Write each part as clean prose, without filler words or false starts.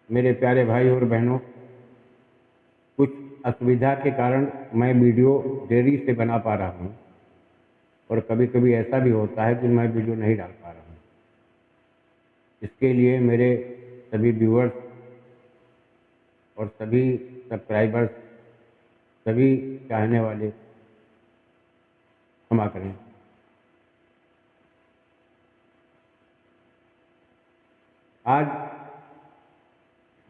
मेरे प्यारे भाई और बहनों, कुछ असुविधा के कारण मैं वीडियो देरी से बना पा रहा हूँ और कभी कभी ऐसा भी होता है कि मैं वीडियो नहीं डाल पा रहा हूँ। इसके लिए मेरे सभी व्यूअर्स और सभी सब्सक्राइबर्स, सभी चाहने वाले क्षमा करें। आज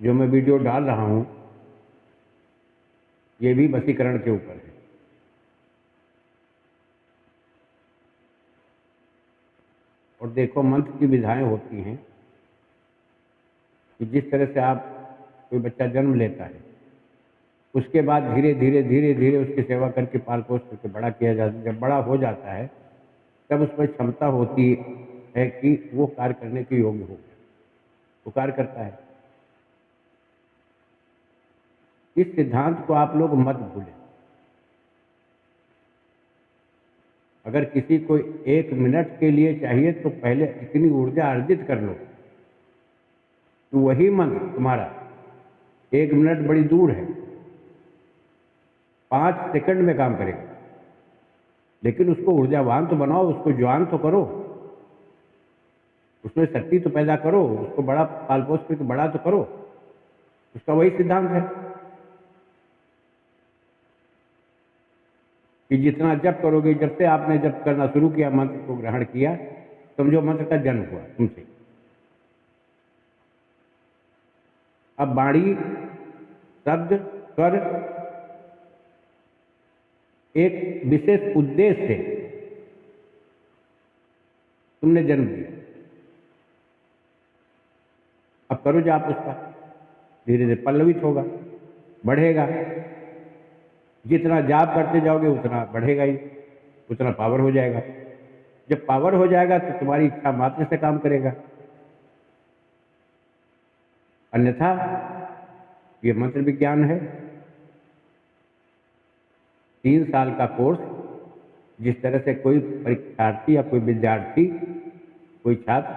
जो मैं वीडियो डाल रहा हूँ ये भी वशीकरण के ऊपर है। और देखो, मंत्र की विधाएं होती हैं कि जिस तरह से आप कोई बच्चा जन्म लेता है, उसके बाद धीरे धीरे धीरे धीरे उसकी सेवा करके पाल पोस करके बड़ा किया जाता है। जब बड़ा हो जाता है तब उसमें क्षमता होती है कि वो कार्य करने के योग्य हो, वो कार्य करता है। इस सिद्धांत को आप लोग मत भूलें। अगर किसी को 1 मिनट के लिए चाहिए तो पहले इतनी ऊर्जा अर्जित कर लो तो वही मंत्र तुम्हारा 1 मिनट बड़ी दूर है, 5 सेकंड में काम करेगा। लेकिन उसको ऊर्जावान तो बनाओ, उसको ज्वान तो करो, उसमें शक्ति तो पैदा करो, उसको बड़ा पाल पोस करके बड़ा तो करो। उसका वही सिद्धांत है कि जितना जप करोगे, जब से आपने जप करना शुरू किया, मंत्र को ग्रहण किया, समझो मंत्र का जन्म हुआ तुमसे। अब वाणी, शब्द, स्वर एक विशेष उद्देश्य से तुमने जन्म लिया। अब करो जाप उसका, धीरे धीरे पल्लवित होगा, बढ़ेगा। जितना जाप करते जाओगे उतना बढ़ेगा ही, उतना पावर हो जाएगा। जब पावर हो जाएगा तो तुम्हारी इच्छा मात्र से काम करेगा। अन्यथा ये मंत्र विज्ञान है, 3 साल का कोर्स। जिस तरह से कोई परीक्षार्थी या कोई विद्यार्थी, कोई छात्र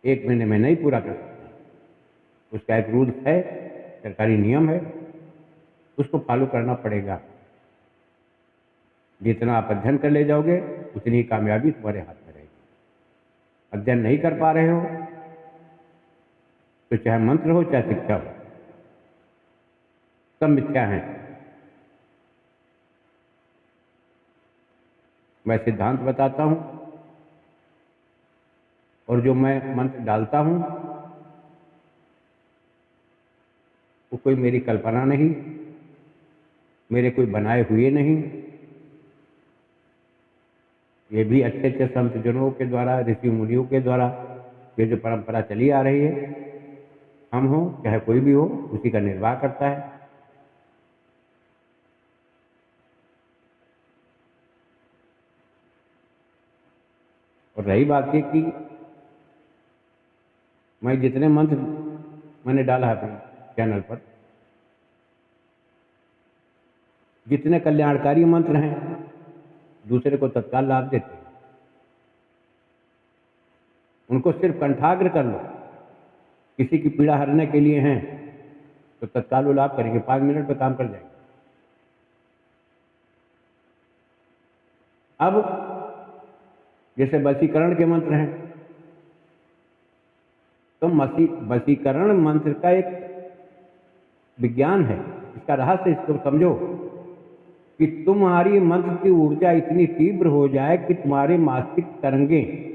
1 महीने में नहीं पूरा कर सकता, उसका एक रूल है, सरकारी नियम है, उसको फॉलो करना पड़ेगा। जितना आप अध्ययन कर ले जाओगे उतनी ही कामयाबी तुम्हारे हाथ में रहेगी। अध्ययन नहीं कर पा रहे हो तो चाहे मंत्र हो चाहे शिक्षा हो, सब मिथ्या हैं। मैं सिद्धांत बताता हूं और जो मैं मंत्र डालता हूं वो कोई मेरी कल्पना नहीं, मेरे कोई बनाए हुए नहीं। ये भी अच्छे अच्छे संत जनों के द्वारा, ऋषि मुनियों के द्वारा ये जो परंपरा चली आ रही है, हम हो चाहे कोई भी हो, उसी का निर्वाह करता है। और रही बात ये कि मैं जितने मंत्र मैंने डाला है अपने चैनल पर, जितने कल्याणकारी मंत्र हैं, दूसरे को तत्काल लाभ देते हैं। उनको सिर्फ कंठाग्र कर लो, किसी की पीड़ा हरने के लिए हैं तो तत्काल वो लाभ करेंगे, 5 मिनट में काम कर जाएंगे। अब जैसे वशीकरण के मंत्र हैं, तो वशीकरण मंत्र का एक विज्ञान है, इसका रहस्य इसको समझो कि तुम्हारी मंत्र की ऊर्जा इतनी तीव्र हो जाए कि तुम्हारे मानसिक तरंगें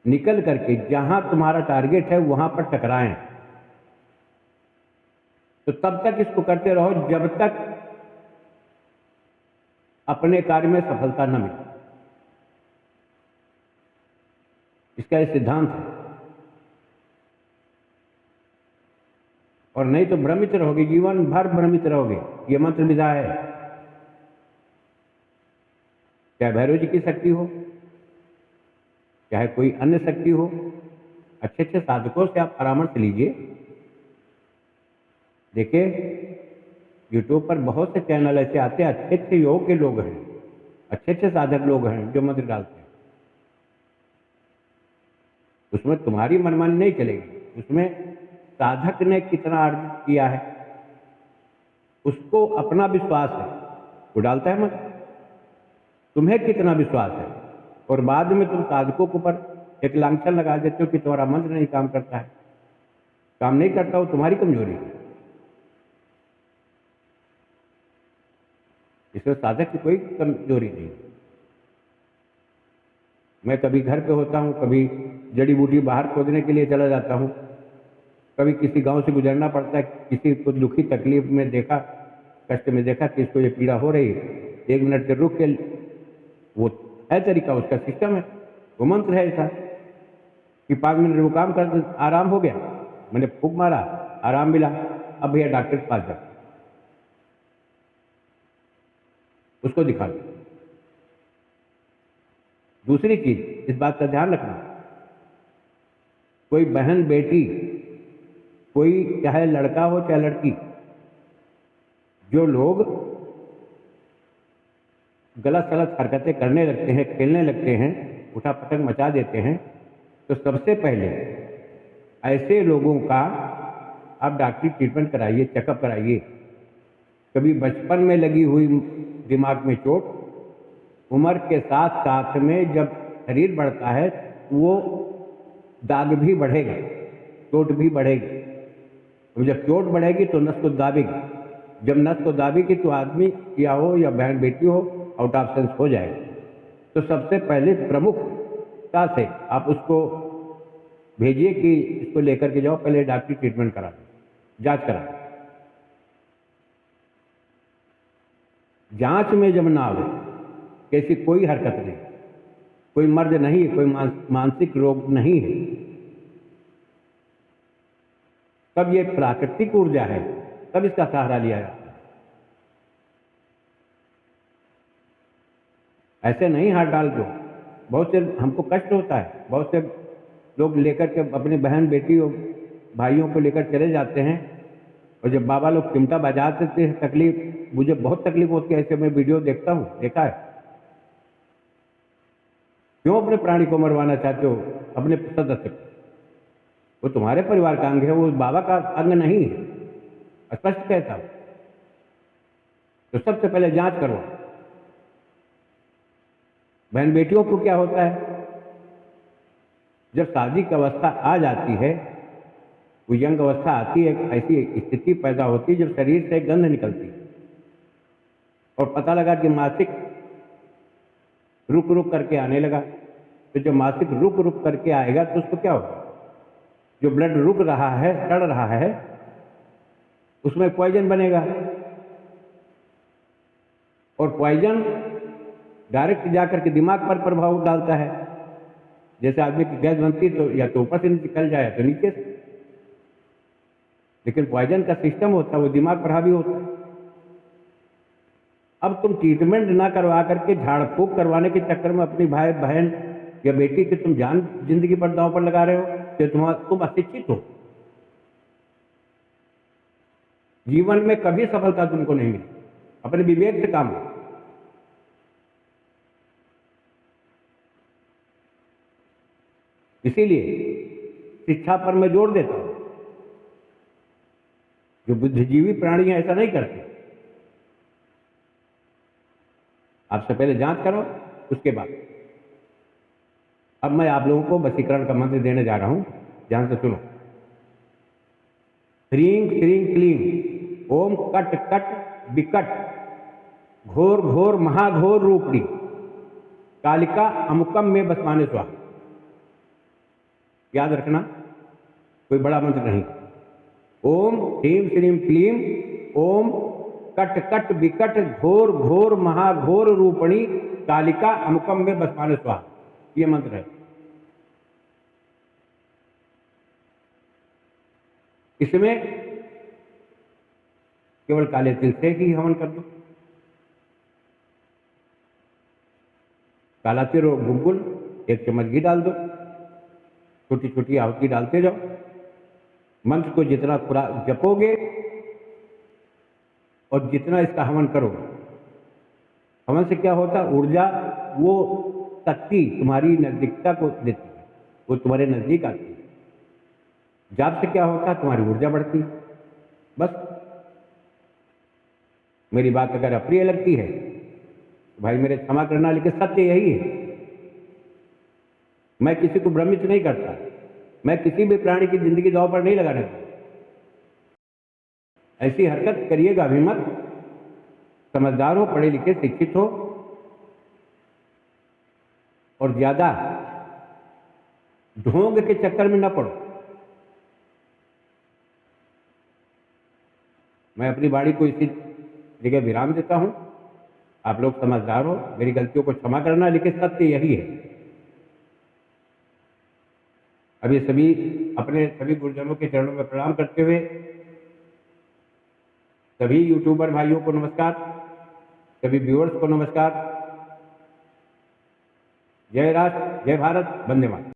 निकल करके जहां तुम्हारा टारगेट है वहां पर टकराएं। तो तब तक इसको करते रहो जब तक अपने कार्य में सफलता न मिले। इसका यह सिद्धांत है। और नहीं तो भ्रमित रहोगे, जीवन भर भ्रमित रहोगे। यह मंत्र विधा है, चाहे भैरव जी की शक्ति हो, चाहे कोई अन्य शक्ति हो। अच्छे अच्छे साधकों से आप परामर्श लीजिए। देखिए, यूट्यूब पर बहुत से चैनल ऐसे आते हैं, अच्छे अच्छे योग के लोग हैं, अच्छे अच्छे साधक लोग हैं जो मंत्र डालते हैं। उसमें तुम्हारी मनमानी नहीं चलेगी, उसमें साधक ने कितना अर्जित किया है, उसको अपना विश्वास है, वो डालता है मंत्र। तुम्हें कितना विश्वास है, और बाद में तुम साधकों के ऊपर एक लांछन लगा देते हो कि तुम्हारा मंत्र नहीं काम करता है। काम नहीं करता हो, तुम्हारी कमजोरी है। इसमें साधक की कोई कमजोरी नहीं। मैं कभी घर पे होता हूँ, कभी जड़ी बूटी बाहर खोदने के लिए चला जाता हूँ, कभी किसी गांव से गुजरना पड़ता है, किसी को दुखी तकलीफ में देखा, कष्ट में देखा कि इसको ये पीड़ा हो रही है, 1 मिनट के रुक के, वो है तरीका, उसका सिस्टम है, वो मंत्र है ऐसा कि 5 मिनट वो काम कर, आराम हो गया, मैंने फूंक मारा, आराम मिला, अब भैया डॉक्टर के पास जाओ, उसको दिखा दो। दूसरी चीज, इस बात का ध्यान रखना, कोई बहन बेटी, कोई चाहे लड़का हो चाहे लड़की, जो लोग गलत सलत हरकतें करने लगते हैं, खेलने लगते हैं, उठा पटक मचा देते हैं, तो सबसे पहले ऐसे लोगों का आप डॉक्टरी ट्रीटमेंट कराइए, चेकअप कराइए। कभी बचपन में लगी हुई दिमाग में चोट, उम्र के साथ साथ में जब शरीर बढ़ता है वो दाग भी बढ़ेगा, चोट भी बढ़ेगी। तो जब चोट बढ़ेगी तो नस को दाबेगी, जब नस को दाबेगी तो आदमी या हो या बहन बेटी हो आउट ऑफ सेंस हो जाएगा। तो सबसे पहले प्रमुखता से आप उसको भेजिए कि इसको लेकर के जाओ, पहले डॉक्टरी ट्रीटमेंट करा, जांच करा। जांच में जब ना आवे कैसी कोई हरकत नहीं, कोई मर्ज नहीं, कोई मानसिक रोग नहीं है, तब ये प्राकृतिक ऊर्जा है, तब इसका सहारा लिया जाता है। ऐसे नहीं हाथ डाल दो। बहुत से हमको कष्ट होता है, बहुत से लोग लेकर के अपने बहन बेटी और भाइयों को लेकर चले जाते हैं, और जब बाबा लोग चिमटा बजा देते हैं, तकलीफ, मुझे बहुत तकलीफ होती है, ऐसे मैं वीडियो देखता हूँ, देखा है। क्यों अपने प्राणी को मरवाना चाहते हो, अपने सदस्य को? वो तुम्हारे परिवार का अंग है, वो बाबा का अंग नहीं है, स्पष्ट कहता हूं। तो सबसे पहले जांच करो। बहन बेटियों को क्या होता है, जब शादी की अवस्था आ जाती है, वो यंग अवस्था आती है, ऐसी स्थिति पैदा होती है जब शरीर से गंध निकलती है, और पता लगा कि मासिक रुक रुक करके आने लगा। तो जब मासिक रुक रुक करके आएगा तो उसको क्या होगा, जो ब्लड रुक रहा है, सड़ रहा है, उसमें पॉइजन बनेगा, और पॉइजन डायरेक्ट जाकर के दिमाग पर प्रभाव डालता है। जैसे आदमी की गैस बनती है तो या तो ऊपर से निकल जाए तो नीचे से, लेकिन पॉइजन का सिस्टम होता है, वो दिमाग पर हावी होता है। अब तुम ट्रीटमेंट ना करवा करके झाड़ फूक करवाने के चक्कर में अपनी भाई बहन या बेटी की तुम जान जिंदगी पर दांव पर लगा रहे हो, तो तुम अशिक्षित हो। जीवन में कभी सफलता तुमको नहीं मिली। अपने विवेक से काम लो। इसीलिए शिक्षा पर मैं जोर देता हूं। जो बुद्धिजीवी प्राणी है ऐसा नहीं करते। आपसे पहले जांच करो, उसके बाद। अब मैं आप लोगों को वशीकरण का मंत्र देने जा रहा हूं, ध्यान से सुनो। ह्रीं श्रीं क्लीं ओम कट कट विकट घोर घोर महाघोर रूपणी कालिका अमुकम में बसमाने स्वाहा। याद रखना, कोई बड़ा मंत्र नहीं। ओम ह्रीं श्रीं क्लीं ओम कट कट विकट घोर घोर महाघोर रूपणी कालिका अमुकम में बसमाने स्वाहा, ये मंत्र है। इसमें केवल काले तिल से ही हवन कर दो। काला तिल और गुग्गुल 1 चम्मच घी डाल दो, छोटी छोटी आहुति डालते जाओ। मंत्र को जितना जपोगे और जितना इसका हवन करोगे, हवन से क्या होता है, ऊर्जा, वो शक्ति तुम्हारी नजदीकता को देती है, वो तुम्हारे नजदीक आती है। जाप से क्या होता है, तुम्हारी ऊर्जा बढ़ती है। बस। मेरी बात अगर अप्रिय लगती है तो भाई मेरे क्षमा करना, लेकिन सत्य यही है। मैं किसी को भ्रमित नहीं करता, मैं किसी भी प्राणी की जिंदगी दांव पर नहीं लगाने देता। ऐसी हरकत करिएगा भी मत। समझदार हो, पढ़े लिखे, शिक्षित हो, और ज्यादा ढोंग के चक्कर में न पड़ो। मैं अपनी वाणी को इसी जगह विराम देता हूं। आप लोग समझदार हो, मेरी गलतियों को क्षमा करना, लेकिन सत्य यही है। अब ये सभी अपने सभी गुरुजनों के चरणों में प्रणाम करते हुए सभी यूट्यूबर भाइयों को नमस्कार, सभी व्यूअर्स को नमस्कार। जय राष्ट्र, जय भारत, वंदे मातरम।